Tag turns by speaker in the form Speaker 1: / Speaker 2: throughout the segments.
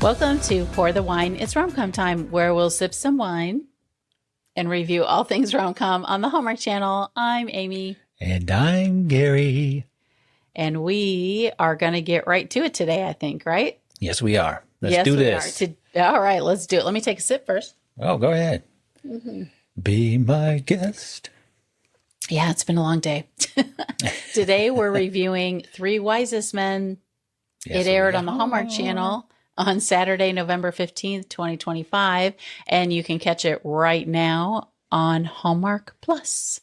Speaker 1: Welcome to Pour the Wine. It's Rom-Com Time, where we'll sip some wine and review all things rom-com on the Hallmark Channel. I'm Amy.
Speaker 2: And I'm Garry.
Speaker 1: And we are going to get right to it today, I think, right?
Speaker 2: Yes, we are. Let's do this.
Speaker 1: All right, let's do it. Let me take a sip first.
Speaker 2: Oh, go ahead. Mm-hmm. Be my guest.
Speaker 1: Yeah, it's been a long day. Today, we're reviewing Three Wisest Men. Yes, it aired on the Hallmark Channel on Saturday, November 15th, 2025. And you can catch it right now on Hallmark Plus.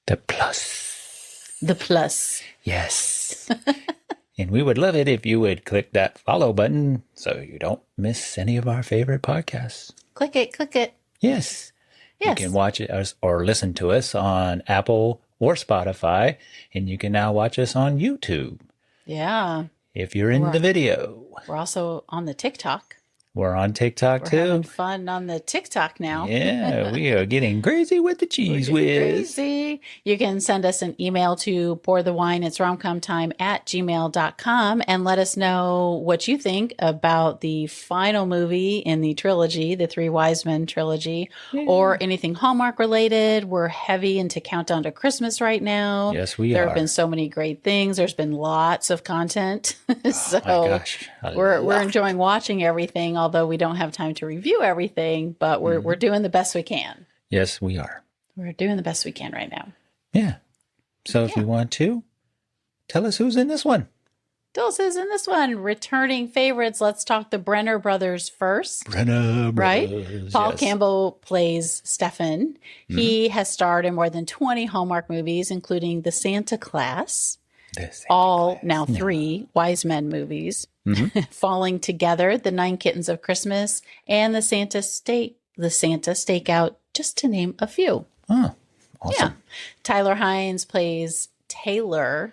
Speaker 2: The Plus.
Speaker 1: The Plus.
Speaker 2: Yes. And we would love it if you would click that follow button so you don't miss any of our favorite podcasts.
Speaker 1: Click it, click it.
Speaker 2: Yes. You can watch us or listen to us on Apple or Spotify, and you can now watch us on YouTube.
Speaker 1: Yeah.
Speaker 2: If you're in the video.
Speaker 1: We're also on the TikTok.
Speaker 2: We're on TikTok too.
Speaker 1: We're having fun on the TikTok now.
Speaker 2: Yeah, we are getting crazy with the cheese whiz.
Speaker 1: Crazy. You can send us an email to pourthewineitsrom.bsky.social and let us know what you think about the final movie in the trilogy, the Three Wise Men trilogy, or anything Hallmark related. We're heavy into Countdown to Christmas right now.
Speaker 2: Yes, we are.
Speaker 1: There have been so many great things. There's been lots of content. So
Speaker 2: oh my gosh.
Speaker 1: We're enjoying watching everything. Although we don't have time to review everything, but we're doing the best we can.
Speaker 2: Yes, we are.
Speaker 1: We're doing the best we can right now.
Speaker 2: Yeah. So if you want to, tell us who's in this one.
Speaker 1: Tell us who's in this one. Returning favorites. Let's talk the Brenner brothers first.
Speaker 2: Brenner brothers.
Speaker 1: Right? Paul Campbell plays Stefan. Mm-hmm. He has starred in more than 20 Hallmark movies, including The Santa Claus. Now 3 Wise Men movies. Mm-hmm. Falling Together, The 9 Kittens of Christmas, and The Santa Stakeout, just to name a few.
Speaker 2: Oh, awesome.
Speaker 1: Yeah. Tyler Hynes plays Taylor.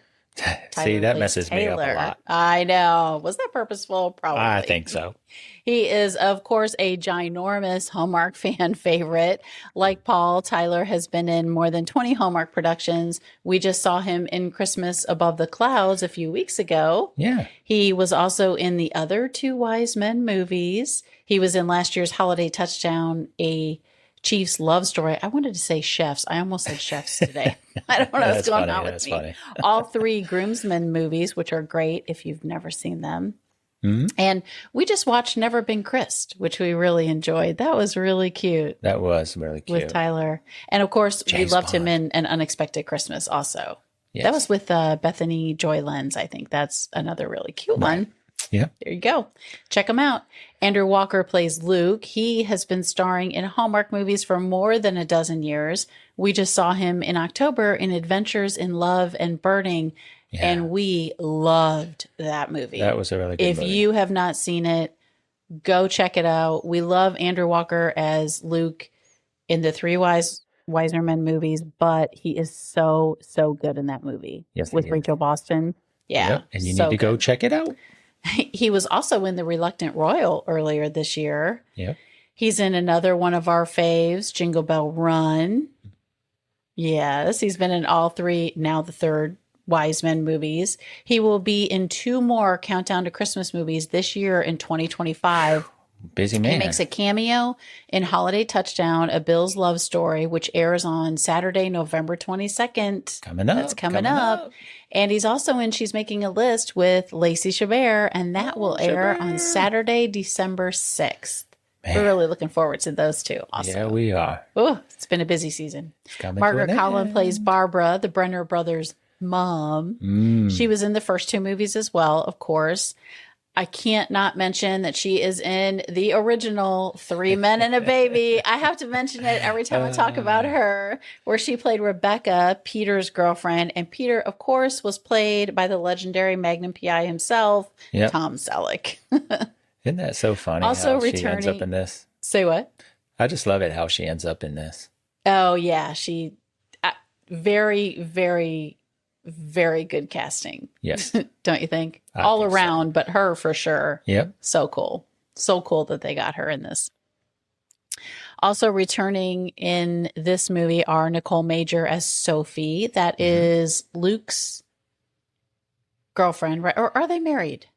Speaker 2: See, that messes me up a lot.
Speaker 1: I know. Was that purposeful? Probably.
Speaker 2: I think so.
Speaker 1: He is, of course, a ginormous Hallmark fan favorite. Like Paul, Tyler has been in more than 20 Hallmark productions. We just saw him in Christmas Above the Clouds a few weeks ago.
Speaker 2: Yeah.
Speaker 1: He was also in the other 2 Wise Men movies. He was in last year's Holiday Touchdown, a Chief's love story. I wanted to say chefs. I almost said chefs today. I don't know what's going on with me. Funny. All 3 Groomsmen movies, which are great if you've never seen them. Mm-hmm. And we just watched Never Been Kissed, which we really enjoyed. That was really cute.
Speaker 2: That was really cute.
Speaker 1: With Tyler. And of course, we loved him in An Unexpected Christmas also. Yes. That was with Bethany Joy Lenz, I think. That's another really cute one.
Speaker 2: Yeah.
Speaker 1: There you go. Check him out. Andrew Walker plays Luke. He has been starring in Hallmark movies for more than a dozen years. We just saw him in October in Adventures in Love and Burning, and we loved that movie.
Speaker 2: That was a really good movie.
Speaker 1: If you have not seen it, go check it out. We love Andrew Walker as Luke in the Three Wiser Men movies, but he is so, so good in that movie.
Speaker 2: Yes,
Speaker 1: with Rachel Boston. Yeah.
Speaker 2: Yep. And you need to go check it out.
Speaker 1: He was also in The Reluctant Royal earlier this year.
Speaker 2: Yeah.
Speaker 1: He's in another one of our faves, Jingle Bell Run. Yes, he's been in all 3, now the 3rd Wise Men movies. He will be in 2 more Countdown to Christmas movies this year in 2025.
Speaker 2: Busy man.
Speaker 1: He makes a cameo in Holiday Touchdown, A Bill's Love Story, which airs on Saturday, November 22nd.
Speaker 2: Coming up.
Speaker 1: That's coming up. And he's also in She's Making a List with Lacey Chabert, and that will air on Saturday, December 6th. Man. We're really looking forward to those 2. Also.
Speaker 2: Yeah, we are.
Speaker 1: Oh, it's been a busy season. Margaret Collin plays Barbara, the Brenner brothers' mom. She was in the first 2 movies as well, of course. I can't not mention that she is in the original 3 Men and a Baby. I have to mention it every time I talk about her, where she played Rebecca, Peter's girlfriend. And Peter, of course, was played by the legendary Magnum PI himself, Tom Selleck.
Speaker 2: Isn't that so funny
Speaker 1: also
Speaker 2: how she ends up in this?
Speaker 1: Say what?
Speaker 2: I just love it how she ends up in this.
Speaker 1: Oh, yeah. She very, very, very good casting.
Speaker 2: Yes.
Speaker 1: Don't you think? All around, but her for sure.
Speaker 2: Yep.
Speaker 1: So cool. So cool that they got her in this. Also returning in this movie are Nicole Major as Sophie. That is Luke's girlfriend, right? Or are they married?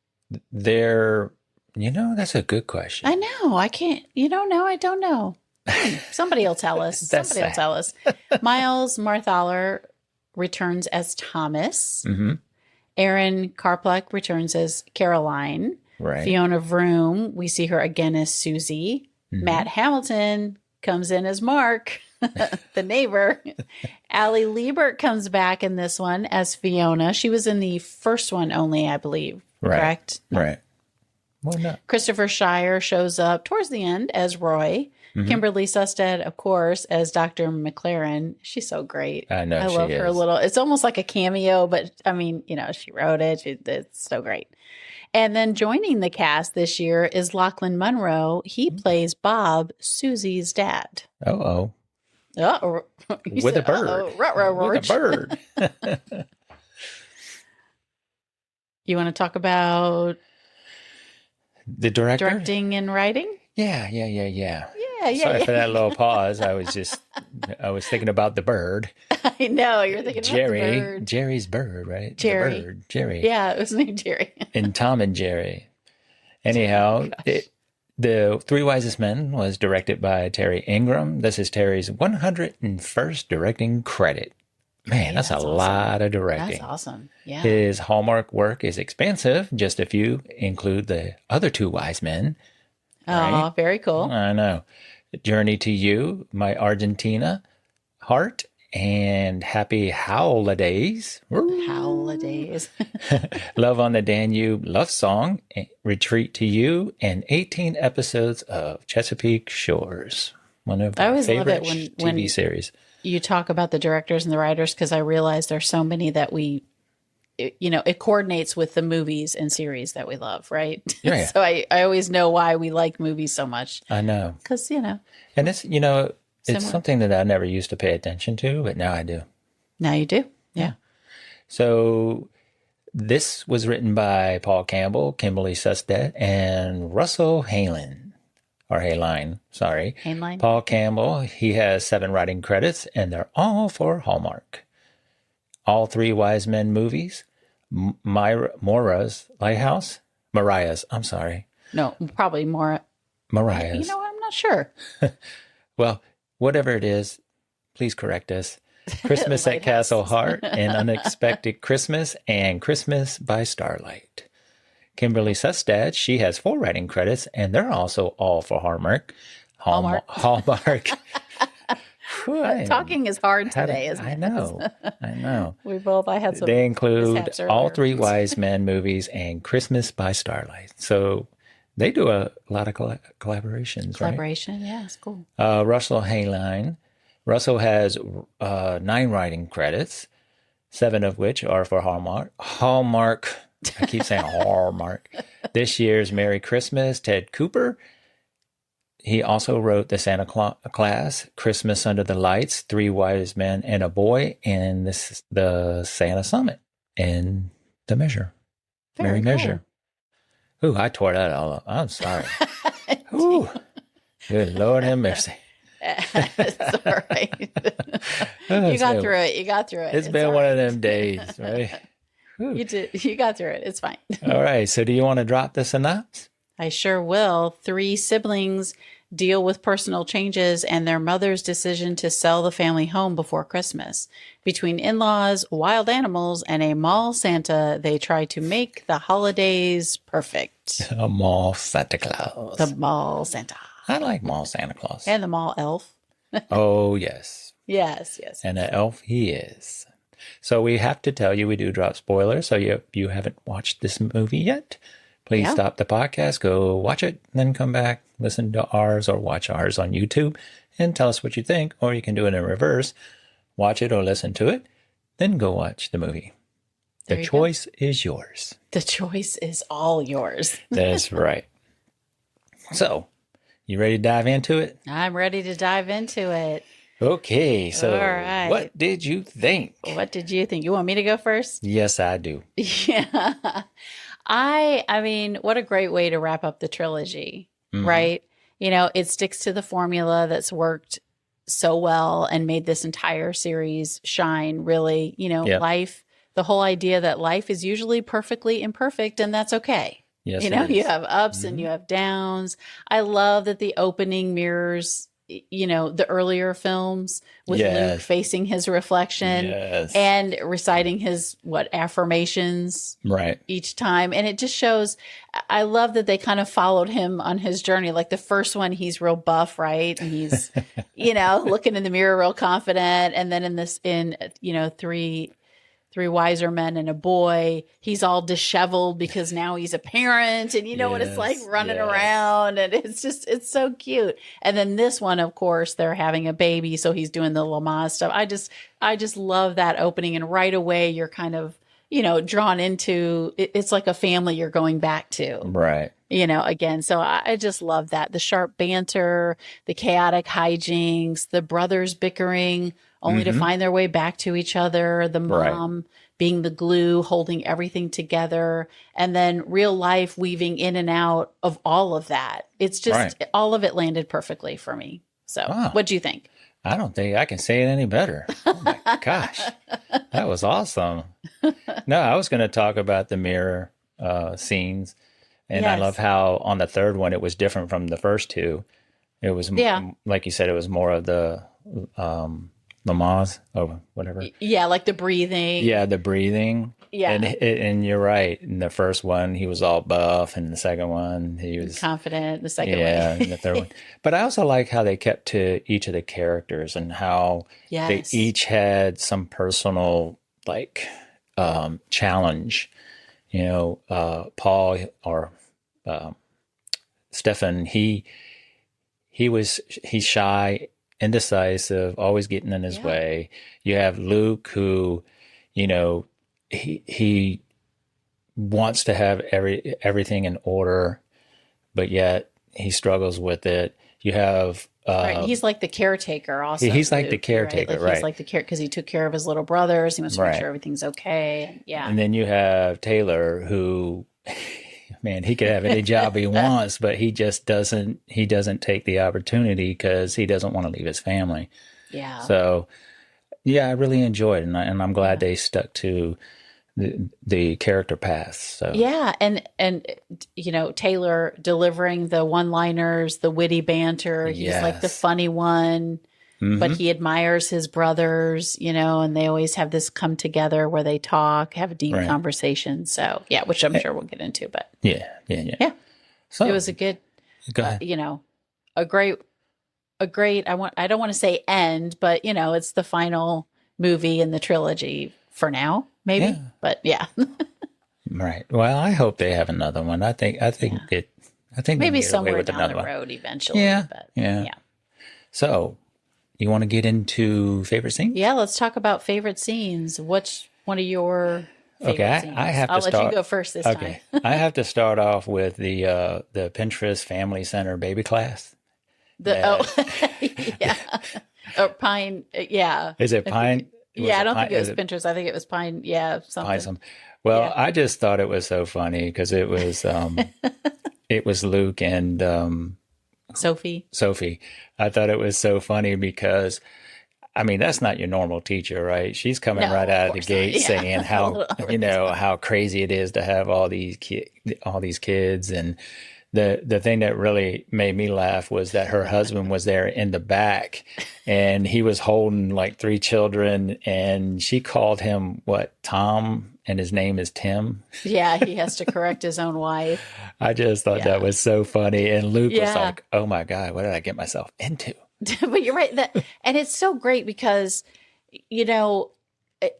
Speaker 2: They're That's a good question.
Speaker 1: I know. I can't. You don't know. I don't know. Somebody will tell us. Somebody will tell us. Miles Marthaler returns as Thomas.
Speaker 2: Mm-hmm.
Speaker 1: Erin Karpluk returns as Caroline.
Speaker 2: Right.
Speaker 1: Fiona Vroom, we see her again as Susie. Mm-hmm. Matt Hamilton comes in as Mark, the neighbor. Allie Liebert comes back in this one as Fiona. She was in the first one only, I believe.
Speaker 2: Right.
Speaker 1: Correct?
Speaker 2: No. Right. Well, no.
Speaker 1: Christopher Shire shows up towards the end as Roy. Mm-hmm. Kimberly Sustad, of course, as Dr. McLaren. She's so great.
Speaker 2: I know.
Speaker 1: I love her little. It's almost like a cameo, but I mean, she wrote it. It's so great. And then joining the cast this year is Lachlan Monroe. He plays Bob, Susie's dad.
Speaker 2: Uh-oh.
Speaker 1: With
Speaker 2: a bird. With a bird.
Speaker 1: You want to talk about
Speaker 2: the director?
Speaker 1: Directing and writing?
Speaker 2: Yeah.
Speaker 1: Sorry
Speaker 2: for that little pause. I was thinking about the bird.
Speaker 1: I know. You're thinking about the bird.
Speaker 2: Jerry's bird, right?
Speaker 1: Jerry.
Speaker 2: The bird. Jerry.
Speaker 1: Yeah, it was named Jerry.
Speaker 2: And Tom and Jerry. Anyhow, The Three Wisest Men was directed by Terry Ingram. This is Terry's 101st directing credit. Man, that's awesome. Lot of directing.
Speaker 1: That's awesome. Yeah.
Speaker 2: His Hallmark work is expansive. Just a few include the other two wise men.
Speaker 1: Right? Oh, very cool.
Speaker 2: I know. Journey to You, My Argentina, Heart, and Happy Holidays.
Speaker 1: Holidays.
Speaker 2: Love on the Danube, Love Song, Retreat to You, and 18 episodes of Chesapeake Shores. One of my favorite TV series.
Speaker 1: You talk about the directors and the writers because I realize there's so many that it coordinates with the movies and series that we love, right?
Speaker 2: Yeah.
Speaker 1: So I always know why we like movies so much.
Speaker 2: I know.
Speaker 1: Because,
Speaker 2: And it's, it's something that I never used to pay attention to, but now I do.
Speaker 1: Now you do? Yeah.
Speaker 2: So this was written by Paul Campbell, Kimberly Sustad, and Russell Haline. Sorry.
Speaker 1: Haline?
Speaker 2: Paul Campbell, he has 7 writing credits, and they're all for Hallmark. All 3 Wise Men movies. Mariah's, I'm sorry.
Speaker 1: No, probably more.
Speaker 2: Mariah's.
Speaker 1: I'm not sure.
Speaker 2: Well, whatever it is, please correct us. Christmas at Castle Heart, An Unexpected Christmas, and Christmas by Starlight. Kimberly Sustad, she has 4 writing credits, and they're also all for Hallmark. Hallmark.
Speaker 1: Talking is hard today, isn't it?
Speaker 2: I know.
Speaker 1: I had some.
Speaker 2: They include all 3 Wise Men movies and Christmas by Starlight. So they do a lot of collaborations,
Speaker 1: Collaboration, yeah, it's cool.
Speaker 2: Russell Haline. Russell has 9 writing credits, 7 of which are for Hallmark. I keep saying Hallmark. This year's Merry Christmas, Ted Cooper. He also wrote The Santa Claus, Christmas Under the Lights, 3 Wise Men and a Boy, and the Santa Summit, and The Measure. Merry Measure. Ooh, I tore that all up. I'm sorry. Ooh, good Lord have mercy.
Speaker 1: It's all right. You got through it.
Speaker 2: It's been one of them days, right?
Speaker 1: You did. You got through it. It's fine.
Speaker 2: All right. So do you want to drop the synopsis?
Speaker 1: I sure will. 3 siblings deal with personal changes and their mother's decision to sell the family home before Christmas. Between in-laws, wild animals, and a mall Santa, they try to make the holidays perfect.
Speaker 2: A mall Santa Claus.
Speaker 1: The mall Santa.
Speaker 2: I like mall Santa Claus.
Speaker 1: And the mall elf.
Speaker 2: Oh, yes.
Speaker 1: Yes.
Speaker 2: And an elf he is. So we have to tell you, we do drop spoilers. So if you haven't watched this movie yet, please stop the podcast, go watch it, then come back, listen to ours or watch ours on YouTube and tell us what you think. Or you can do it in reverse. Watch it or listen to it, then go watch the movie. The choice is yours.
Speaker 1: The choice is all yours.
Speaker 2: That's right. So, you ready to dive into it?
Speaker 1: I'm ready to dive into it.
Speaker 2: Okay, so what did you think?
Speaker 1: What did you think? You want me to go first?
Speaker 2: Yes, I do.
Speaker 1: Yeah. I mean, what a great way to wrap up the trilogy, right? It sticks to the formula that's worked so well and made this entire series shine, really. Life, the whole idea that life is usually perfectly imperfect and that's okay.
Speaker 2: Yes,
Speaker 1: You have ups and you have downs. I love that the opening mirrors, the earlier films with Luke facing his reflection and reciting his affirmations each time. And it just shows, I love that they kind of followed him on his journey. Like the first one, he's real buff, right? And he's, looking in the mirror real confident. And then in three wiser men and a boy, he's all disheveled because now he's a parent, and what it's like running around, and it's so cute. And then this one, of course, they're having a baby, so he's doing the Lamaze stuff. I just love that opening, and right away you're kind of drawn into it. It's like a family you're going back to,
Speaker 2: right?
Speaker 1: Again, so I just love that, the sharp banter, the chaotic hijinks, the brothers bickering only to find their way back to each other, the mom being the glue, holding everything together, and then real life weaving in and out of all of that. It's just all of it landed perfectly for me. So what do you think?
Speaker 2: I don't think I can say it any better. Oh my gosh, that was awesome. No, I was going to talk about the mirror scenes, and I love how on the third one it was different from the first two. It was like you said, it was more of the Lamaze or whatever.
Speaker 1: Yeah, like the breathing.
Speaker 2: Yeah, the breathing. Yeah. And you're right. In the first one, he was all buff. And the second one, he was
Speaker 1: confident. The second one.
Speaker 2: Yeah, and the third one. But I also like how they kept to each of the characters and how they each had some personal, challenge. Paul or Stefan, he's shy, indecisive, always getting in his way. You have Luke, who, he wants to have everything in order, but yet he struggles with it. You have
Speaker 1: he's like the caretaker also.
Speaker 2: He's like Luke, the caretaker, right?
Speaker 1: He's like the care because he took care of his little brothers. He wants to make sure everything's okay. Yeah.
Speaker 2: And then you have Taylor, who man, he could have any job he wants, but he just doesn't take the opportunity because he doesn't want to leave his family.
Speaker 1: Yeah.
Speaker 2: So, I really enjoyed it, and I'm glad they stuck to the character paths. So
Speaker 1: and Taylor delivering the one-liners, the witty banter. He's like the funny one. But he admires his brothers, and they always have this come together where they talk, have a deep conversation. So, which I'm sure we'll get into, but yeah. So it was a good, a great, I don't want to say end, but it's the final movie in the trilogy for now, maybe, but
Speaker 2: Right. Well, I hope they have another one. I think
Speaker 1: maybe somewhere down the road eventually.
Speaker 2: Yeah. So, you want to get into favorite scenes?
Speaker 1: Yeah, let's talk about favorite scenes. What's one of your favorite scenes?
Speaker 2: I'll
Speaker 1: let you go first this time.
Speaker 2: I have to start off with the Pinterest Family Center baby class.
Speaker 1: Pine. Yeah.
Speaker 2: Is it Pine?
Speaker 1: I don't think it was Pinterest. I think it was Pine. Yeah, something.
Speaker 2: Well, I just thought it was so funny because it was it was Luke and
Speaker 1: Sophie.
Speaker 2: I thought it was so funny because, that's not your normal teacher, right? She's coming right out of the gate saying how, how crazy it is to have all these kids. And the thing that really made me laugh was that her husband was there in the back and he was holding like 3 children, and she called him Tom, and his name is Tim. Yeah,
Speaker 1: he has to correct his own wife.
Speaker 2: I just thought that was so funny. And Luke was like, oh my God, what did I get myself into?
Speaker 1: But you're right. And it's so great because,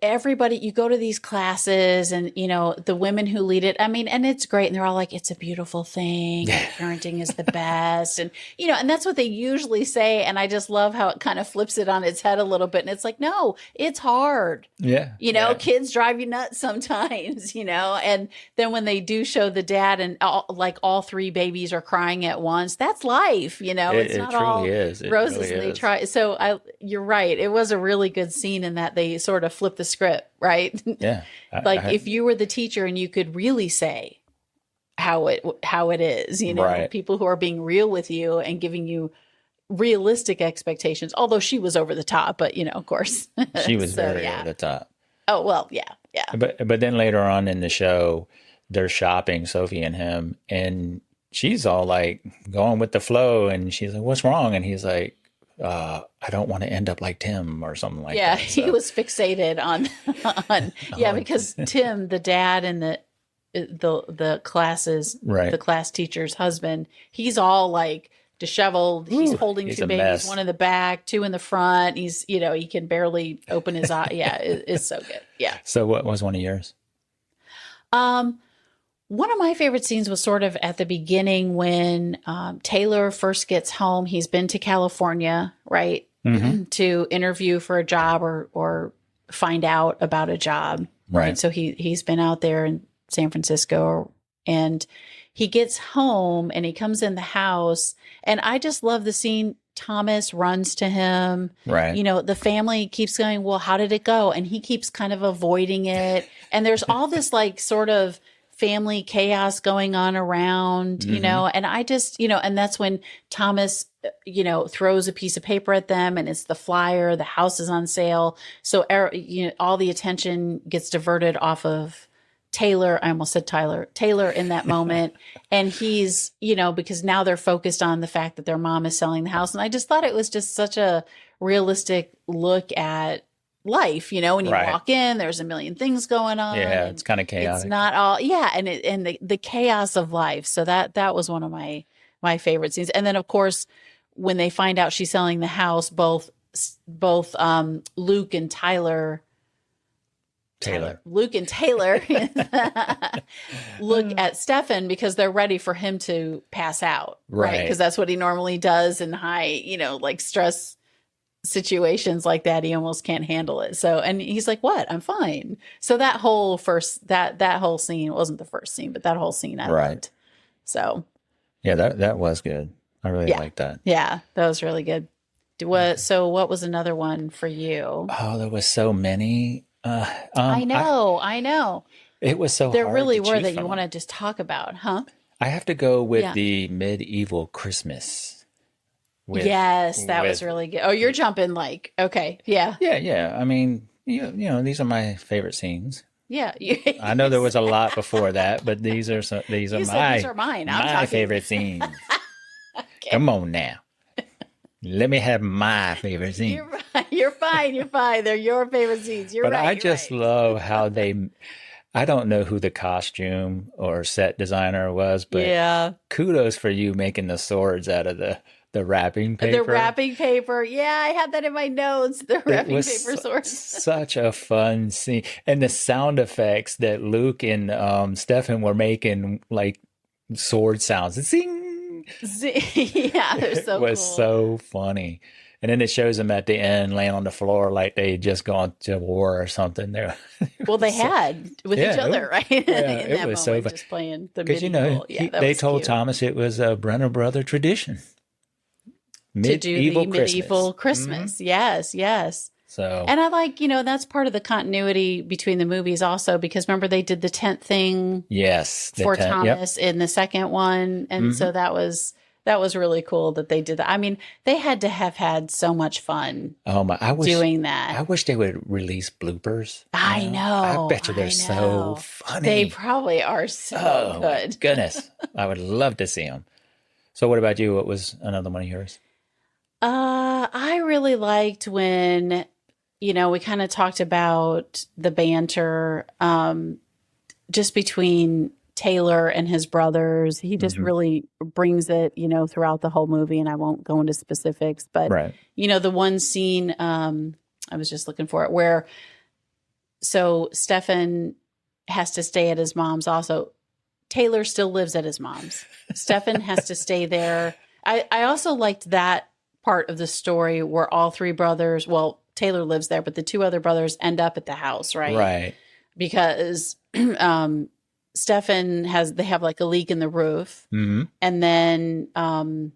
Speaker 1: everybody, you go to these classes and, the women who lead it, and it's great. And they're all like, it's a beautiful thing. Parenting is the best. And, and that's what they usually say. And I just love how it kind of flips it on its head a little bit. And it's like, no, it's hard.
Speaker 2: Yeah.
Speaker 1: Kids drive you nuts sometimes, and then when they do show the dad and all 3 babies are crying at once, that's life, it's not all roses. Really and they try. So you're right. It was a really good scene in that they sort of flip the script, right?
Speaker 2: Yeah.
Speaker 1: If you were the teacher and you could really say how it is, people who are being real with you and giving you realistic expectations, although she was over the top, but of course.
Speaker 2: She was very over the top.
Speaker 1: Oh, well, yeah.
Speaker 2: But then later on in the show, they're shopping, Sophie and him, and she's all like going with the flow, and she's like, "What's wrong?" And he's like, "I don't want to end up like Tim or something like that."
Speaker 1: Yeah, he was fixated on because Tim, the dad and the classes,
Speaker 2: right,
Speaker 1: the class teacher's husband, he's all like disheveled. He's holding two babies, mess. One in the back, two in the front. He's, he can barely open his eye. Yeah, it's so good. Yeah.
Speaker 2: So what was one of yours?
Speaker 1: One of my favorite scenes was sort of at the beginning when Taylor first gets home. He's been to California, right, to interview for a job or find out about a job.
Speaker 2: Right.
Speaker 1: So he's been out there in San Francisco, and he gets home and he comes in the house, and I just love the scene. Thomas runs to him.
Speaker 2: Right.
Speaker 1: The family keeps going, well, how did it go? And he keeps kind of avoiding it. And there's all this like sort of family chaos going on around, and I just, and that's when Thomas, throws a piece of paper at them, and it's the flyer, the house is on sale. So, all the attention gets diverted off of Taylor. I almost said Taylor in that moment. And he's, because now they're focused on the fact that their mom is selling the house. And I just thought it was just such a realistic look at life, when you walk in, there's a million things going on.
Speaker 2: Yeah, it's kind of chaotic.
Speaker 1: It's not all, and the chaos of life. So that was one of my favorite scenes. And then of course, when they find out she's selling the house, both Luke and Taylor look at Stefan because they're ready for him to pass out, right? Because that's what he normally does in high, like stress situations like that. He almost can't handle it. So, and he's like, "What? I'm fine." So that whole that whole scene wasn't the first scene, but that whole scene I loved. So, yeah, that was good. I really liked that. Yeah, that was really good. So what was another one for you?
Speaker 2: Oh, there was so many.
Speaker 1: I know.
Speaker 2: It was so
Speaker 1: there
Speaker 2: hard
Speaker 1: really
Speaker 2: to
Speaker 1: were that
Speaker 2: from.
Speaker 1: You want to just talk about, huh?
Speaker 2: I have to go with the medieval Christmas.
Speaker 1: Yes, that was really good. Oh, you're jumping like, okay. Yeah.
Speaker 2: Yeah. I mean, these are my favorite scenes.
Speaker 1: Yeah.
Speaker 2: I know there was a lot before that, but these are
Speaker 1: mine.
Speaker 2: My favorite scenes. Okay. Come on now. Let me have my favorite scene.
Speaker 1: You're fine. They're your favorite scenes. But
Speaker 2: I just love how I don't know who the costume or set designer was, but kudos for you making the swords out of the wrapping paper.
Speaker 1: The wrapping paper. Yeah, I had that in my notes. The wrapping paper swords.
Speaker 2: Such a fun scene. And the sound effects that Luke and Stefan were making, like sword sounds. Zing!
Speaker 1: Yeah, they're so cool.
Speaker 2: It was so funny. And then it shows them at the end laying on the floor like they had just gone to war or something.
Speaker 1: Well, they had with each other, right?
Speaker 2: Yeah,
Speaker 1: in that
Speaker 2: it was so fun.
Speaker 1: Just playing the medieval.
Speaker 2: They told Thomas it was a Brenner brother tradition.
Speaker 1: To do the medieval Christmas. Mm-hmm. Yes.
Speaker 2: So,
Speaker 1: and I like, that's part of the continuity between the movies also, because remember they did the tent thing for Thomas in the second one. And so that was really cool that they did that. I mean, they had to have had so much fun doing that.
Speaker 2: I wish they would release bloopers.
Speaker 1: I know.
Speaker 2: I bet you they're so funny.
Speaker 1: They probably are so good.
Speaker 2: My goodness. I would love to see them. So what about you? What was another one of yours?
Speaker 1: I really liked when, we kind of talked about the banter, just between Taylor and his brothers. He just really brings it, throughout the whole movie, and I won't go into specifics, but the one scene, I was just looking for it where, so Stefan has to stay at his mom's also. Taylor still lives at his mom's. Stefan has to stay there. I also liked that part of the story where all three brothers, well, Taylor lives there, but the two other brothers end up at the house, right?
Speaker 2: Right.
Speaker 1: Because Stefan they have like a leak in the roof. Mm-hmm. And then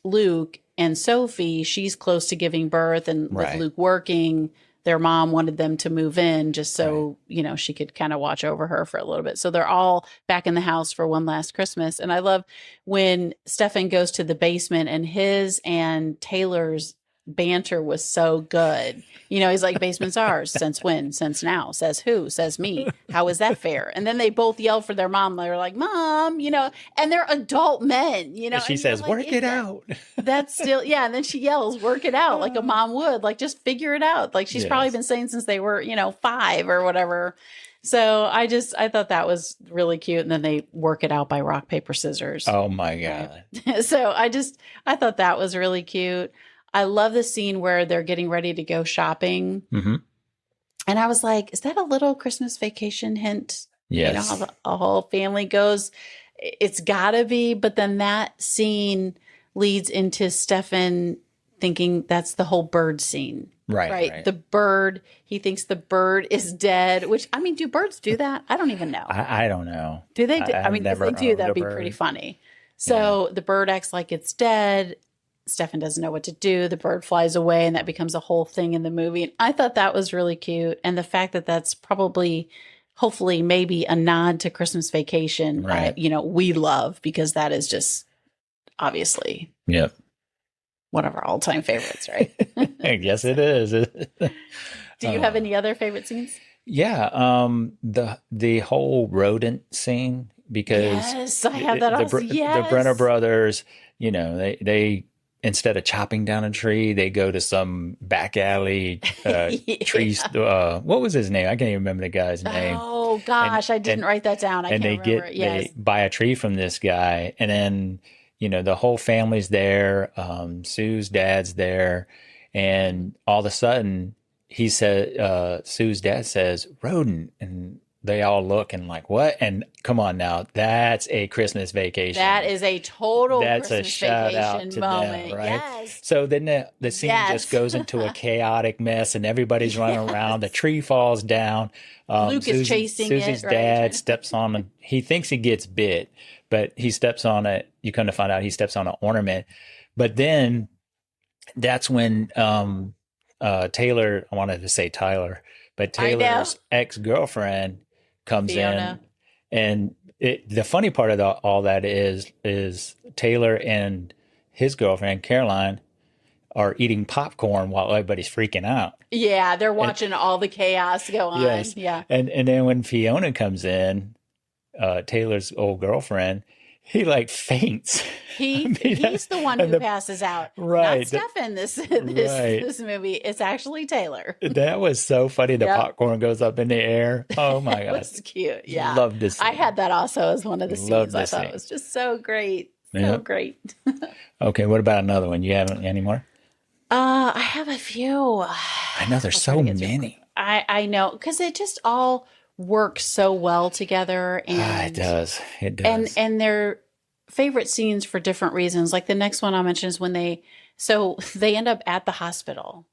Speaker 1: Luke and Sophie, she's close to giving birth, and with Luke working, their mom wanted them to move in just so, she could kind of watch over her for a little bit. So they're all back in the house for one last Christmas. And I love when Stefan goes to the basement and his and Taylor's banter was so good. You know, he's like, basement's ours. Since when? Since now. Says who? Says me. How is that fair? And then they both yell for their mom. They're like, Mom, you know, and they're adult men, you know.
Speaker 2: And she says, like, work it out.
Speaker 1: That's still, yeah. And then she yells, work it out, like a mom would. Like, just figure it out. Like, she's probably been saying since they were, you know, 5 or whatever. So I thought that was really cute. And then they work it out by rock, paper, scissors.
Speaker 2: Oh my God.
Speaker 1: Right? So I thought that was really cute. I love the scene where they're getting ready to go shopping. Mm-hmm. And I was like, is that a little Christmas Vacation hint?
Speaker 2: Yes.
Speaker 1: You know, how a whole family goes. It's gotta be. But then that scene leads into Stefan thinking that's the whole bird scene. Right. The bird, he thinks the bird is dead, which, I mean, do birds do that? I don't even know.
Speaker 2: I don't know.
Speaker 1: Do they? I mean, if they do, that'd be pretty funny. So the bird acts like it's dead. Stefan doesn't know what to do. The bird flies away, and that becomes a whole thing in the movie. And I thought that was really cute. And the fact that that's probably, hopefully, maybe a nod to Christmas Vacation, you know, we love, because that is just obviously.
Speaker 2: Yep.
Speaker 1: One of our all-time favorites, right?
Speaker 2: Yes, it is.
Speaker 1: Do you have any other favorite scenes?
Speaker 2: Yeah, the whole rodent scene, because
Speaker 1: yes, I have that also.
Speaker 2: The Brenner brothers, you know, they instead of chopping down a tree, they go to some back alley tree. What was his name? I can't even remember the guy's name.
Speaker 1: Oh gosh, I didn't write that down. I can't remember it. Yes.
Speaker 2: They buy a tree from this guy, and then, you know, the whole family's there. Sue's dad's there. And all of a sudden, he said, Sue's dad says, rodent. And they all look and like, what? And come on now, that's a Christmas Vacation.
Speaker 1: That is a total
Speaker 2: That's
Speaker 1: Christmas
Speaker 2: a shout out
Speaker 1: Vacation
Speaker 2: to
Speaker 1: moment.
Speaker 2: them, right?
Speaker 1: Yes.
Speaker 2: So then the scene just goes into a chaotic mess, and everybody's running around. The tree falls down.
Speaker 1: Luke is chasing
Speaker 2: Susie's dad steps on it. He thinks he gets bit, but he steps on it. You come to find out he steps on an ornament. But then that's when Taylor, I wanted to say Tyler, but Taylor's ex-girlfriend comes
Speaker 1: Fiona.
Speaker 2: in. And the funny part of all that is Taylor and his girlfriend, Caroline, are eating popcorn while everybody's freaking out.
Speaker 1: Yeah, they're watching all the chaos go on.
Speaker 2: Yes.
Speaker 1: Yeah.
Speaker 2: And then when Fiona comes in, Taylor's old girlfriend, he like faints.
Speaker 1: He's the one who passes out.
Speaker 2: Right.
Speaker 1: Not Stefan, this movie. It's actually Taylor.
Speaker 2: That was so funny. The popcorn goes up in the air. Oh my God.
Speaker 1: It was cute. Yeah.
Speaker 2: Love this scene.
Speaker 1: I had that also as one of the scenes. I thought it was just so great. So great.
Speaker 2: Okay. What about another one? You have any more?
Speaker 1: I have a few.
Speaker 2: I know there's so many.
Speaker 1: I know, because it just all works so well together. And
Speaker 2: it does.
Speaker 1: And they're favorite scenes for different reasons. Like the next one I'll mention is when they end up at the hospital,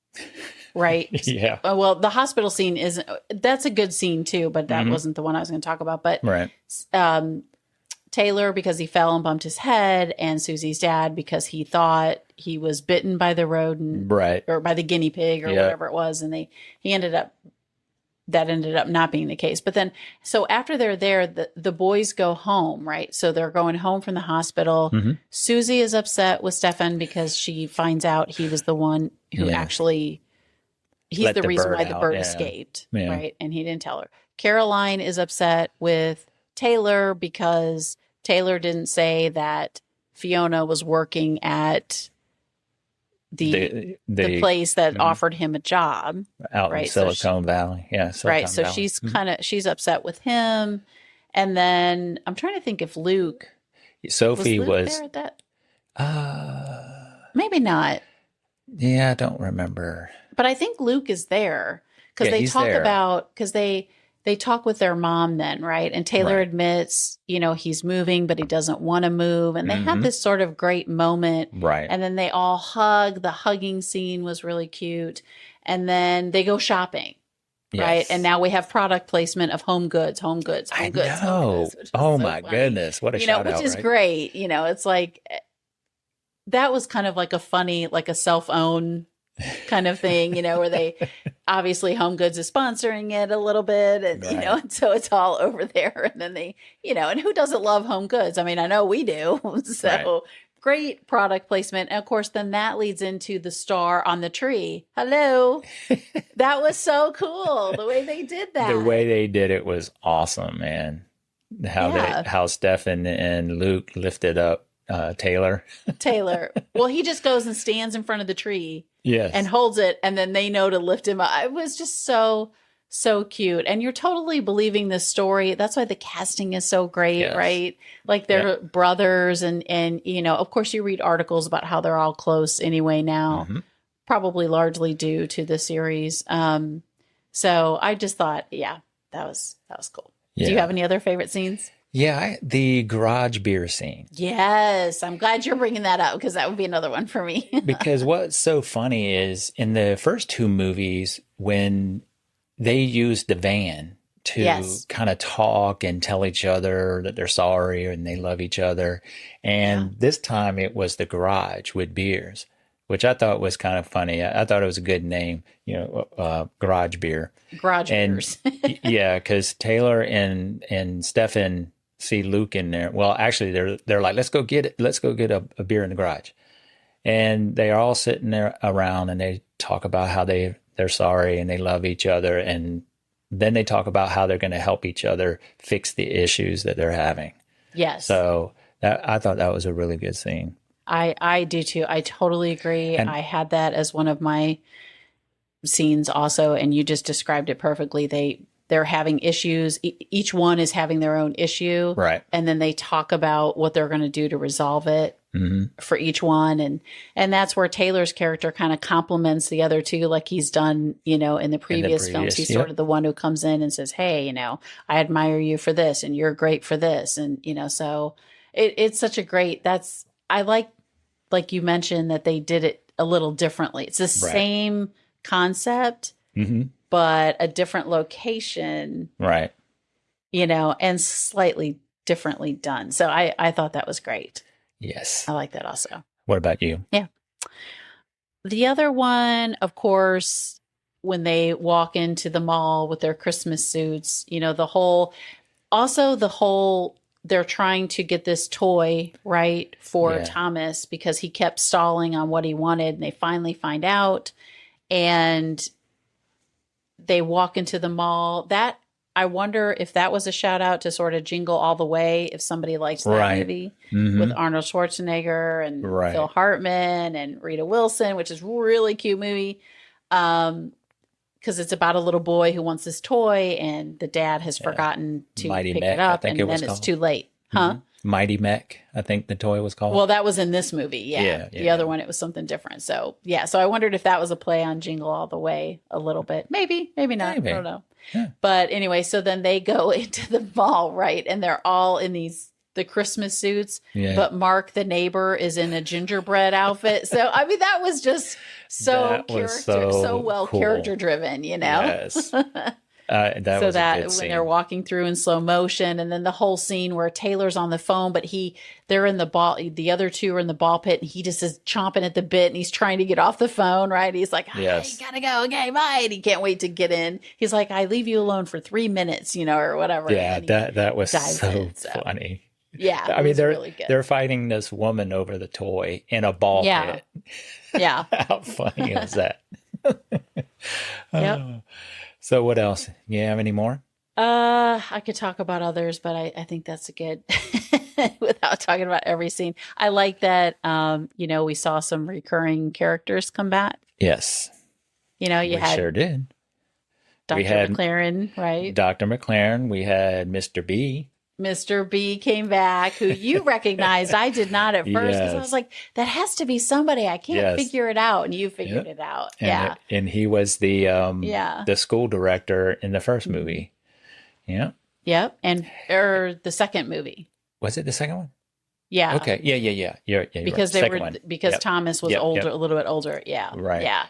Speaker 1: right?
Speaker 2: Yeah.
Speaker 1: Well, the hospital scene that's a good scene too, but that wasn't the one I was going to talk about. But Taylor, because he fell and bumped his head, and Susie's dad, because he thought he was bitten by the rodent, or by the guinea pig, or whatever it was, and that ended up not being the case. But then, so after they're there, the boys go home, right? So they're going home from the hospital. Susie is upset with Stefan because she finds out he was the one who actually, he's the reason why the bird escaped, right? And he didn't tell her. Caroline is upset with Taylor because Taylor didn't say that Fiona was working at the place that offered him a job
Speaker 2: out in Silicon Valley. Yeah.
Speaker 1: So she's upset with him. And then I'm trying to think if
Speaker 2: Sophie was
Speaker 1: there at that. Maybe not.
Speaker 2: Yeah, I don't remember.
Speaker 1: But I think Luke is there because they talk with their mom then, right? And Taylor admits, he's moving, but he doesn't want to move. And they have this sort of great moment.
Speaker 2: Right.
Speaker 1: And then they all hug. The hugging scene was really cute. And then they go shopping. Yes. Right. And now we have product placement of home goods. I know.
Speaker 2: Oh my goodness. What a shout out.
Speaker 1: Which is great. It's like, that was kind of like a funny, like a self-own kind of thing, where they obviously Home Goods is sponsoring it a little bit, and and so it's all over there. And then they, and who doesn't love Home Goods? I mean, I know we do. So great product placement. And of course, then that leads into the star on the tree. Hello. That was so cool. The way they did that.
Speaker 2: The way they did it was awesome, man. How Stefan and Luke lifted up Taylor.
Speaker 1: Well, he just goes and stands in front of the tree.
Speaker 2: Yes.
Speaker 1: And holds it, and then they know to lift him up. It was just so cute. And you're totally believing this story. That's why the casting is so great, right? Like they're brothers, and of course you read articles about how they're all close anyway now, probably largely due to the series. So I just thought, that was cool. Yeah. Do you have any other favorite scenes?
Speaker 2: Yeah, the garage beer scene.
Speaker 1: Yes, I'm glad you're bringing that up because that would be another one for me.
Speaker 2: Because what's so funny is in the first two movies, when they used the van to kind of talk and tell each other that they're sorry and they love each other. And this time it was the garage with beers, which I thought was kind of funny. I thought it was a good name, garage beer. Beers. Yeah, because Taylor and Stefan see Luke in there. Well, actually, they're like, let's go get a beer in the garage, and they are all sitting there around, and they talk about how they're sorry and they love each other, and then they talk about how they're going to help each other fix the issues that they're having. Yes. So I thought that was a really good scene.
Speaker 1: I do too. I totally agree. And I had that as one of my scenes also, and you just described it perfectly. They're having issues. Each one is having their own issue. Right. And then they talk about what they're going to do to resolve it for each one. And that's where Taylor's character kind of compliments the other two, like he's done, in the previous films. He's sort of the one who comes in and says, hey, I admire you for this and you're great for this. And, so it's such a great, I like you mentioned that they did it a little differently. It's the same concept, but a different location, right? And slightly differently done. So I thought that was great.
Speaker 2: Yes,
Speaker 1: I like that also.
Speaker 2: What about you?
Speaker 1: Yeah. The other one, of course, when they walk into the mall with their Christmas suits, the whole they're trying to get this toy right for Thomas because he kept stalling on what he wanted, and they finally find out, and they walk into the mall. That I wonder if that was a shout out to sort of Jingle All the Way. If somebody likes that movie with Arnold Schwarzenegger and Phil Hartman and Rita Wilson, which is a really cute movie. Because it's about a little boy who wants this toy, and the dad has forgotten to pick it up, and then it's too late. Huh?
Speaker 2: Mighty Mech, I think the toy was called.
Speaker 1: Well, that was in this movie. Yeah. The other one, it was something different. So, so I wondered if that was a play on Jingle All the Way a little bit. Maybe not. I don't know. Yeah. But anyway, so then they go into the mall, right? And they're all in the Christmas suits, but Mark, the neighbor, is in a gingerbread outfit. So, I mean, that was just so well cool. Character driven, Yes. That was a good scene. When they're walking through in slow motion, and then the whole scene where Taylor's on the phone, but they're in the other two are in the ball pit, and he just is chomping at the bit, and he's trying to get off the phone, right? He's like, you gotta go, okay, bye. And he can't wait to get in. He's like, I leave you alone for 3 minutes, or whatever.
Speaker 2: Yeah, that was so funny.
Speaker 1: Yeah,
Speaker 2: I mean, they're fighting this woman over the toy in a ball pit.
Speaker 1: Yeah.
Speaker 2: How funny is that?
Speaker 1: Yep.
Speaker 2: So what else? You have any more?
Speaker 1: I could talk about others, but I think that's a good without talking about every scene. I like that, we saw some recurring characters come back.
Speaker 2: Yes.
Speaker 1: We
Speaker 2: sure did.
Speaker 1: Dr. McLaren, right?
Speaker 2: Dr. McLaren. We had Mr. B.
Speaker 1: Mr. B came back, who you recognized. I did not at first, because I was like, that has to be somebody. I can't figure it out. And you figured it out.
Speaker 2: And he was the school director in the first movie. Yeah. Yep.
Speaker 1: Or the second movie.
Speaker 2: Was it the second one?
Speaker 1: Yeah.
Speaker 2: Okay. Yeah. You're
Speaker 1: because
Speaker 2: right.
Speaker 1: Because Thomas was older, a little bit older. Yeah. Right. Yeah.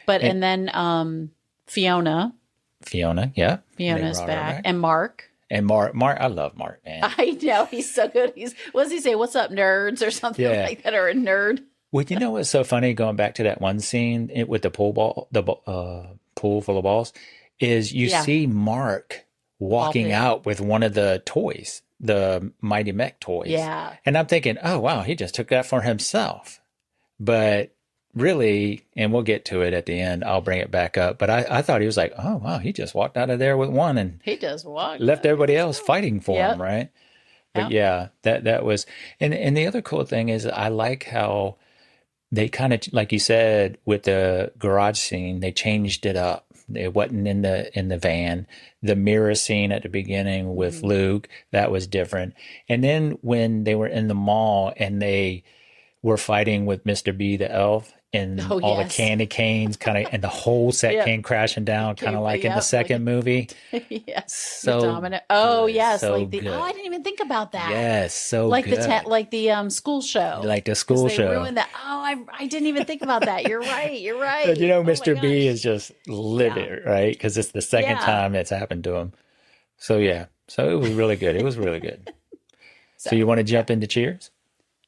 Speaker 1: But and then Fiona.
Speaker 2: Yeah.
Speaker 1: Fiona's back. And Mark.
Speaker 2: And Mark, I love Mark, man.
Speaker 1: I know, he's so good. What does he say? What's up, nerds, or something like that, or a nerd?
Speaker 2: Well, what's so funny? Going back to that one scene with the pool full of balls, is you see Mark walking out with one of the toys, the Mighty Mech toys.
Speaker 1: Yeah.
Speaker 2: And I'm thinking, oh, wow, he just took that for himself. But really, and we'll get to it at the end, I'll bring it back up. But I thought he was like, oh, wow, he just walked out of there with one and
Speaker 1: he just walked,
Speaker 2: left everybody else fighting for him, right? But yeah, that was, and the other cool thing is I like how they kind of, like you said, with the garage scene, they changed it up. It wasn't in the van. The mirror scene at the beginning with Luke, that was different. And then when they were in the mall and they were fighting with Mr. B the elf, and all the candy canes kind of, and the whole set came crashing down, kind of like in the second movie.
Speaker 1: Yes.
Speaker 2: So
Speaker 1: dominant. Oh, yes.
Speaker 2: so
Speaker 1: like
Speaker 2: good.
Speaker 1: I didn't even think about that.
Speaker 2: Yes. So
Speaker 1: like
Speaker 2: good.
Speaker 1: the school show.
Speaker 2: Like the school show.
Speaker 1: They ruined that. Oh, I didn't even think about that. You're right. You're right.
Speaker 2: But Mr. B is just livid, right? Because it's the second time it's happened to him. So yeah. So it was really good. It was really good. So you want to jump into Cheers?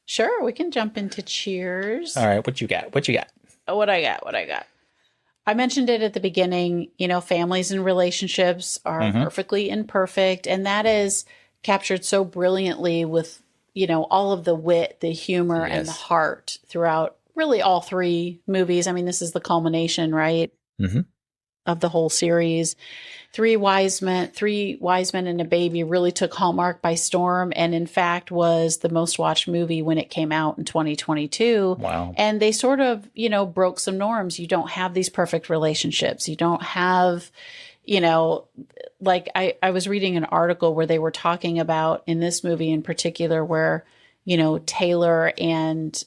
Speaker 1: Sure, we can jump into Cheers.
Speaker 2: All right, what you got? What
Speaker 1: I got? I mentioned it at the beginning, families and relationships are perfectly imperfect. And that is captured so brilliantly with, all of the wit, the humor, and the heart throughout really all three movies. I mean, this is the culmination, right? Of the whole series. Three wise men and a baby really took Hallmark by storm, and in fact was the most watched movie when it came out in 2022.
Speaker 2: Wow.
Speaker 1: And they sort of, broke some norms. You don't have these perfect relationships. You don't have, like I was reading an article where they were talking about in this movie in particular where, Taylor and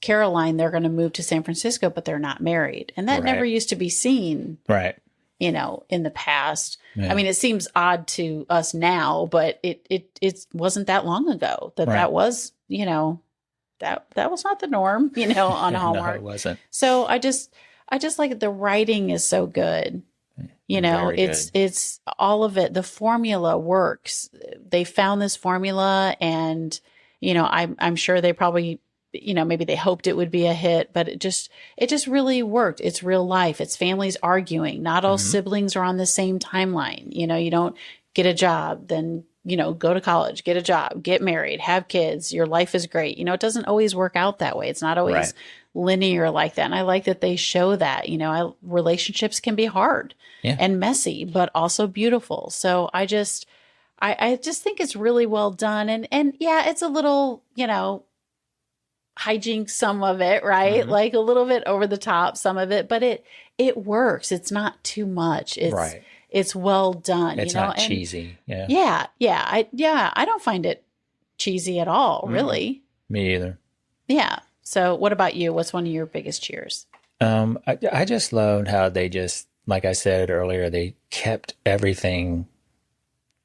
Speaker 1: Caroline, they're going to move to San Francisco, but they're not married. And that never used to be seen.
Speaker 2: Right.
Speaker 1: In the past.
Speaker 2: Yeah.
Speaker 1: I mean, it seems odd to us now, but it wasn't that long ago that was, that was not the norm, on Hallmark.
Speaker 2: No, it wasn't.
Speaker 1: So I just like the writing is so good. It's all of it. The formula works. They found this formula and, I'm sure they probably, maybe they hoped it would be a hit, but it just really worked. It's real life. It's families arguing. Not all siblings are on the same timeline. You don't get a job, then, go to college, get a job, get married, have kids. Your life is great. It doesn't always work out that way. It's not always linear like that. And I like that they show that, relationships can be hard and messy, but also beautiful. So I just think it's really well done. And yeah, it's a little, hijinks some of it, right? Like a little bit over the top, some of it, but it works. It's not too much. It's well done.
Speaker 2: It's not cheesy.
Speaker 1: Yeah. I don't find it cheesy at all, really.
Speaker 2: Me either.
Speaker 1: Yeah. So what about you? What's one of your biggest cheers?
Speaker 2: I just loved how they just, like I said earlier, they kept everything,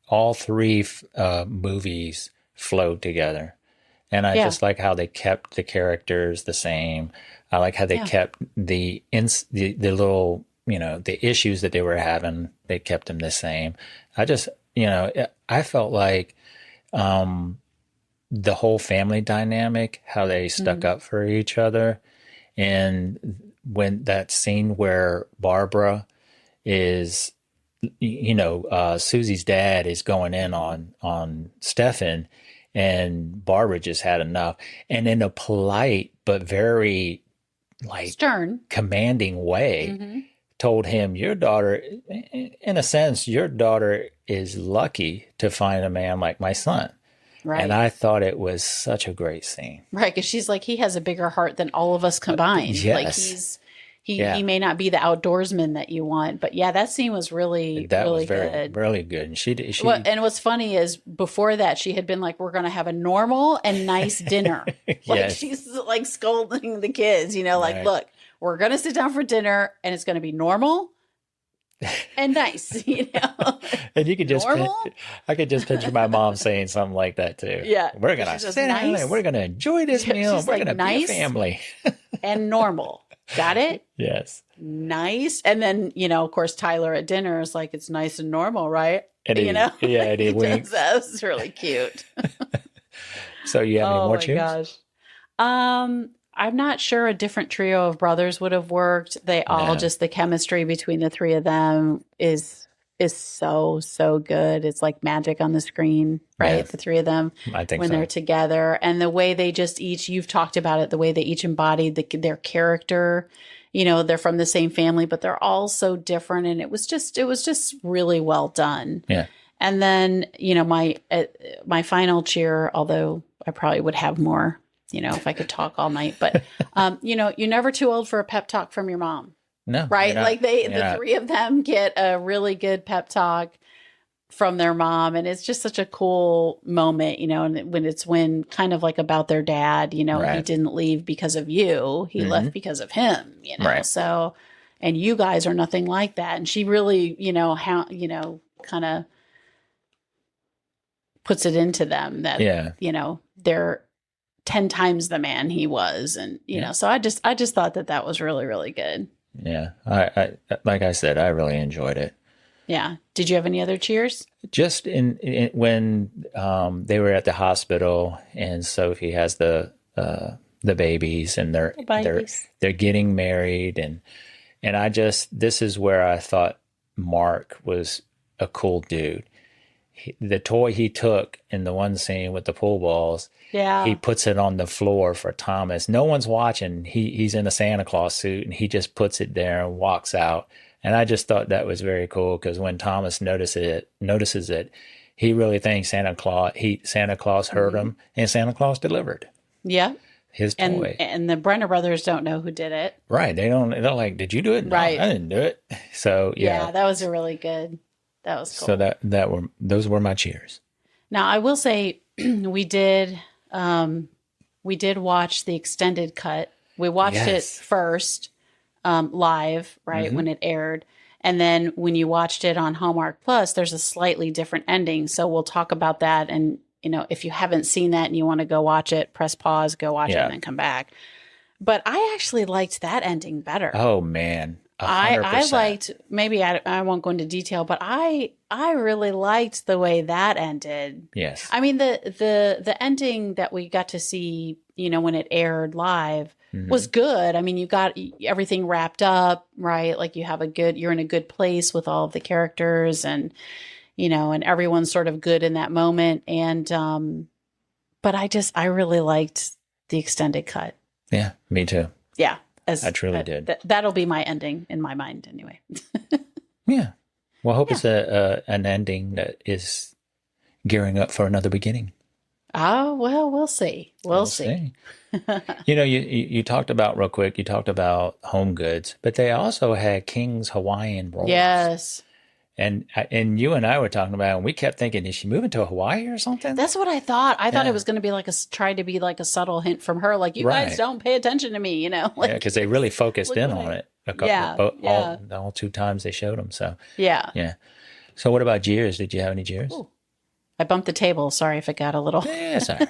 Speaker 2: all three movies flowed together. And I just like how they kept the characters the same. I like how they kept the little, the issues that they were having, they kept them the same. I just, I felt like the whole family dynamic, how they stuck up for each other. And when that scene where Barbara is, Susie's dad is going in on Stefan, and Barbara just had enough. And in a polite but very
Speaker 1: stern,
Speaker 2: commanding way, told him, your daughter, in a sense, your daughter is lucky to find a man like my son. Right. And I thought it was such a great scene.
Speaker 1: Right. Because she's like, he has a bigger heart than all of us combined.
Speaker 2: Yes.
Speaker 1: Like he may not be the outdoorsman that you want, but that scene was really good.
Speaker 2: Really good. And she
Speaker 1: and what's funny is before that, she had been like, we're going to have a normal and nice dinner. She's like scolding the kids, look, we're going to sit down for dinner and it's going to be normal and nice,
Speaker 2: And you could just, I could just picture my mom saying something like that too.
Speaker 1: Yeah.
Speaker 2: We're going to sit down and we're going to enjoy this meal. We're going to be a family.
Speaker 1: And normal. Got it?
Speaker 2: Yes.
Speaker 1: Nice. And then, of course, Tyler at dinner is like, it's nice and normal, right?
Speaker 2: And he winks.
Speaker 1: That's really cute.
Speaker 2: So you have any more cheers?
Speaker 1: Oh my gosh. I'm not sure a different trio of brothers would have worked. They all just the chemistry between the three of them is is so, so good. It's like magic on the screen, right?
Speaker 2: Yeah.
Speaker 1: The three of them,
Speaker 2: I think
Speaker 1: when
Speaker 2: so.
Speaker 1: they're together, and the way they just each, you've talked about it, the way they each embodied their character. You know, they're from the same family, but they're all so different. And it was just really well done.
Speaker 2: Yeah.
Speaker 1: And then, you know, my final cheer, although I probably would have more, you know, if I could talk all night, but, you know, you're never too old for a pep talk from your mom.
Speaker 2: No.
Speaker 1: Right. Like the three of them get a really good pep talk from their mom. And it's just such a cool moment, you know, and when kind of like about their dad, you know, he didn't leave because of you. He left because of him, you know, so, and you guys are nothing like that. And she really, you know, kind of puts it into them that, you know, they're 10 times the man he was. And, you know, so I just thought that was really, really good.
Speaker 2: Yeah. I like I said, I really enjoyed it.
Speaker 1: Yeah. Did you have any other cheers?
Speaker 2: Just when they were at the hospital and Sophie has the babies and they're getting married and this is where I thought Mark was a cool dude. The toy he took in the one scene with the pool balls, he puts it on the floor for Thomas. No one's watching. He's in a Santa Claus suit and he just puts it there and walks out. And I just thought that was very cool because when Thomas notices it, he really thinks Santa Claus heard him and Santa Claus delivered.
Speaker 1: Yeah.
Speaker 2: His toy.
Speaker 1: And the Brenner brothers don't know who did it.
Speaker 2: Right. They're like, did you do it? No, I didn't do it. So
Speaker 1: yeah, that was a really good. That was cool.
Speaker 2: So those were my cheers.
Speaker 1: Now I will say we did watch the extended cut. We watched it first live, right, when it aired. And then when you watched it on Hallmark Plus, there's a slightly different ending. So we'll talk about that. And, you know, if you haven't seen that and you want to go watch it, press pause, go watch it and then come back. But I actually liked that ending better.
Speaker 2: Oh, man. 100%.
Speaker 1: I liked, maybe I won't go into detail, but I really liked the way that ended.
Speaker 2: Yes.
Speaker 1: I mean, the ending that we got to see, you know, when it aired live was good. I mean, you got everything wrapped up, right? Like you're in a good place with all of the characters and, you know, and everyone's sort of good in that moment. And, but I really liked the extended cut.
Speaker 2: Yeah, me too.
Speaker 1: Yeah.
Speaker 2: I truly did.
Speaker 1: That'll be my ending in my mind anyway.
Speaker 2: Yeah. Well, I hope it's an ending that is gearing up for another beginning.
Speaker 1: Oh, well, we'll see. We'll see.
Speaker 2: You know, you talked about real quick, you talked about Home Goods, but they also had King's Hawaiian rolls.
Speaker 1: Yes.
Speaker 2: And you and I were talking about it, and we kept thinking, is she moving to Hawaii or something?
Speaker 1: That's what I thought. I thought it was going to be tried to be like a subtle hint from her, like, you guys don't pay attention to me, you know? Like,
Speaker 2: because they really focused in on it. All 2 times they showed them. So yeah. So what about jeers? Did you have any jeers?
Speaker 1: Ooh. I bumped the table. Sorry if it got a little.
Speaker 2: Yeah, sorry.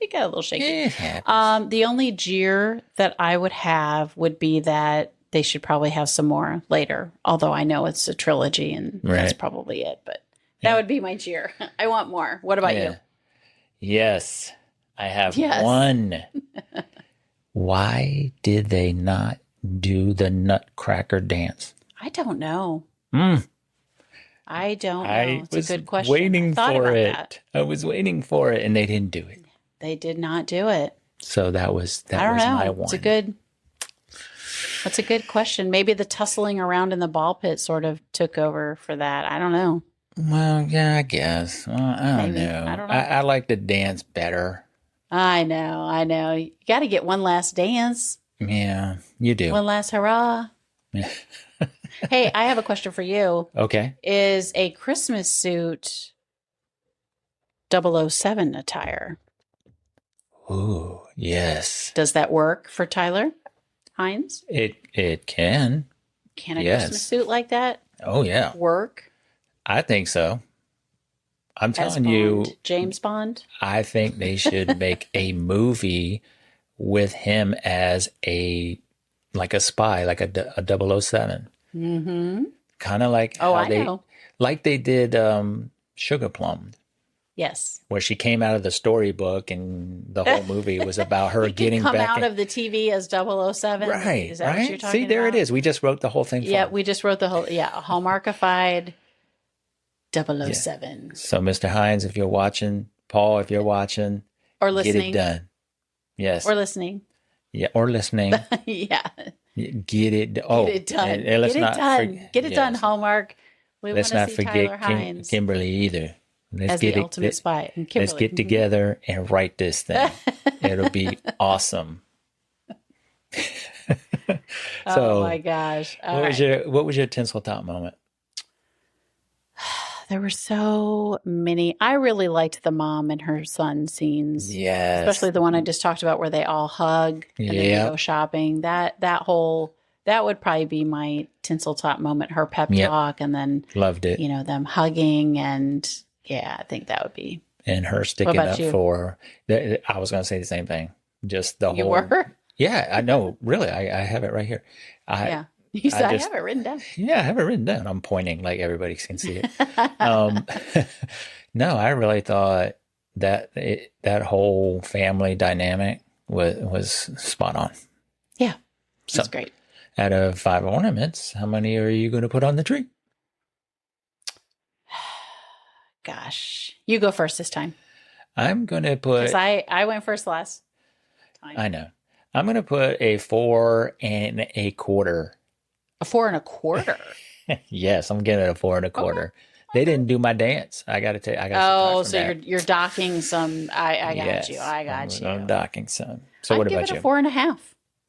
Speaker 1: It got a little shaky. The only jeer that I would have would be that they should probably have some more later. Although I know it's a trilogy and that's probably it. But that would be my jeer. I want more. What about you?
Speaker 2: Yes, I have one. Why did they not do the Nutcracker dance?
Speaker 1: I don't know. I don't know. It's a good question.
Speaker 2: Waiting for it. I was waiting for it, and they didn't do it.
Speaker 1: They did not do it.
Speaker 2: So that was my one.
Speaker 1: That's a good question. Maybe the tussling around in the ball pit sort of took over for that. I don't know.
Speaker 2: Well, yeah, I guess. I don't know.
Speaker 1: I don't know.
Speaker 2: I like the dance better.
Speaker 1: I know. You got to get one last dance.
Speaker 2: Yeah, you do.
Speaker 1: One last hurrah.
Speaker 2: Yeah.
Speaker 1: Hey, I have a question for you.
Speaker 2: Okay.
Speaker 1: Is a Christmas suit 007 attire?
Speaker 2: Ooh, yes.
Speaker 1: Does that work for Tyler Hines?
Speaker 2: It can.
Speaker 1: Can a Christmas suit like that?
Speaker 2: Oh, yeah.
Speaker 1: Work?
Speaker 2: I think so. I'm telling
Speaker 1: you. James Bond?
Speaker 2: I think they should make a movie with him as a spy, like a 007.
Speaker 1: Mm-hmm.
Speaker 2: Kind of like like they did Sugar Plum.
Speaker 1: Yes.
Speaker 2: Where she came out of the storybook and the whole movie was about her getting back.
Speaker 1: Come out of the TV as 007.
Speaker 2: Right.
Speaker 1: Is that what you're talking
Speaker 2: See, there
Speaker 1: about?
Speaker 2: it is. We just wrote the whole thing.
Speaker 1: Yeah, we just wrote the whole, Hallmarkified 007.
Speaker 2: So, Mr. Hines, if you're watching, Paul, if you're watching,
Speaker 1: Or listening.
Speaker 2: get it done. Yes.
Speaker 1: Or listening.
Speaker 2: Yeah, or listening.
Speaker 1: Yeah.
Speaker 2: Get it.
Speaker 1: Get it done.
Speaker 2: And let's
Speaker 1: get it
Speaker 2: not
Speaker 1: done. Get it done, Hallmark. We
Speaker 2: let's
Speaker 1: want
Speaker 2: not
Speaker 1: to see
Speaker 2: forget
Speaker 1: Tyler Hines
Speaker 2: Kimberly either. Let's
Speaker 1: as
Speaker 2: get
Speaker 1: the ultimate spy. And Kimberly.
Speaker 2: Let's get together and write this thing. It'll be awesome.
Speaker 1: Oh my gosh!
Speaker 2: What was your tinsel top moment?
Speaker 1: There were so many. I really liked the mom and her son scenes.
Speaker 2: Yes.
Speaker 1: Especially the one I just talked about where they all hug and then they go shopping. That would probably be my tinsel top moment, her pep talk, and then
Speaker 2: loved it.
Speaker 1: Them hugging, and I think that would be.
Speaker 2: And her sticking up for I was gonna say the same thing. Just the whole.
Speaker 1: You were?
Speaker 2: Yeah, I know. Really, I have it right here.
Speaker 1: You said I have it written down.
Speaker 2: Yeah, I have it written down. I'm pointing like everybody can see it. No, I really thought that whole family dynamic was spot on.
Speaker 1: Yeah, that's great.
Speaker 2: Out of 5 ornaments, how many are you going to put on the tree?
Speaker 1: Gosh, you go first this time.
Speaker 2: I'm going to put.
Speaker 1: Because I went first last time.
Speaker 2: I know. I'm going to put a 4 1/4.
Speaker 1: A 4 1/4.
Speaker 2: Yes, I'm getting a 4 1/4. Okay. They didn't do my dance. I got to tell you.
Speaker 1: So you're docking some. I got you. I got you.
Speaker 2: I'm docking some. So what about you?
Speaker 1: I'd give it a 4 1/2.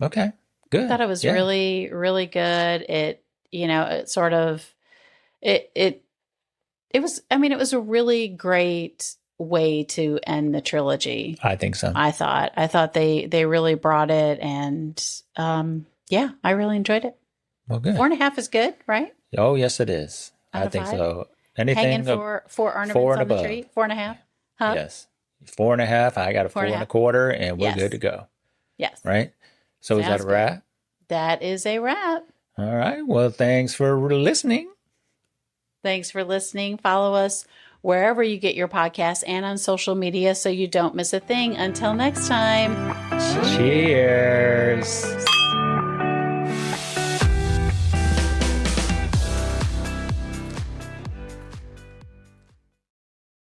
Speaker 2: Okay, good.
Speaker 1: I thought it was really, really good. It sort of, it was. I mean, it was a really great way to end the trilogy.
Speaker 2: I think so.
Speaker 1: I thought they really brought it, and I really enjoyed it.
Speaker 2: Well, good.
Speaker 1: 4 1/2 is good, right?
Speaker 2: Oh, yes, it is. I think so. Anything
Speaker 1: hanging for 4 ornaments
Speaker 2: 4 and
Speaker 1: on
Speaker 2: above.
Speaker 1: the tree? 4 1/2. Huh?
Speaker 2: Yes, 4 1/2. I got a 4 1/4, and we're good to go.
Speaker 1: Yes.
Speaker 2: Right. So is that a wrap?
Speaker 1: That is a wrap.
Speaker 2: All right. Well, thanks for listening.
Speaker 1: Thanks for listening. Follow us wherever you get your podcasts and on social media so you don't miss a thing. Until next time.
Speaker 2: Cheers.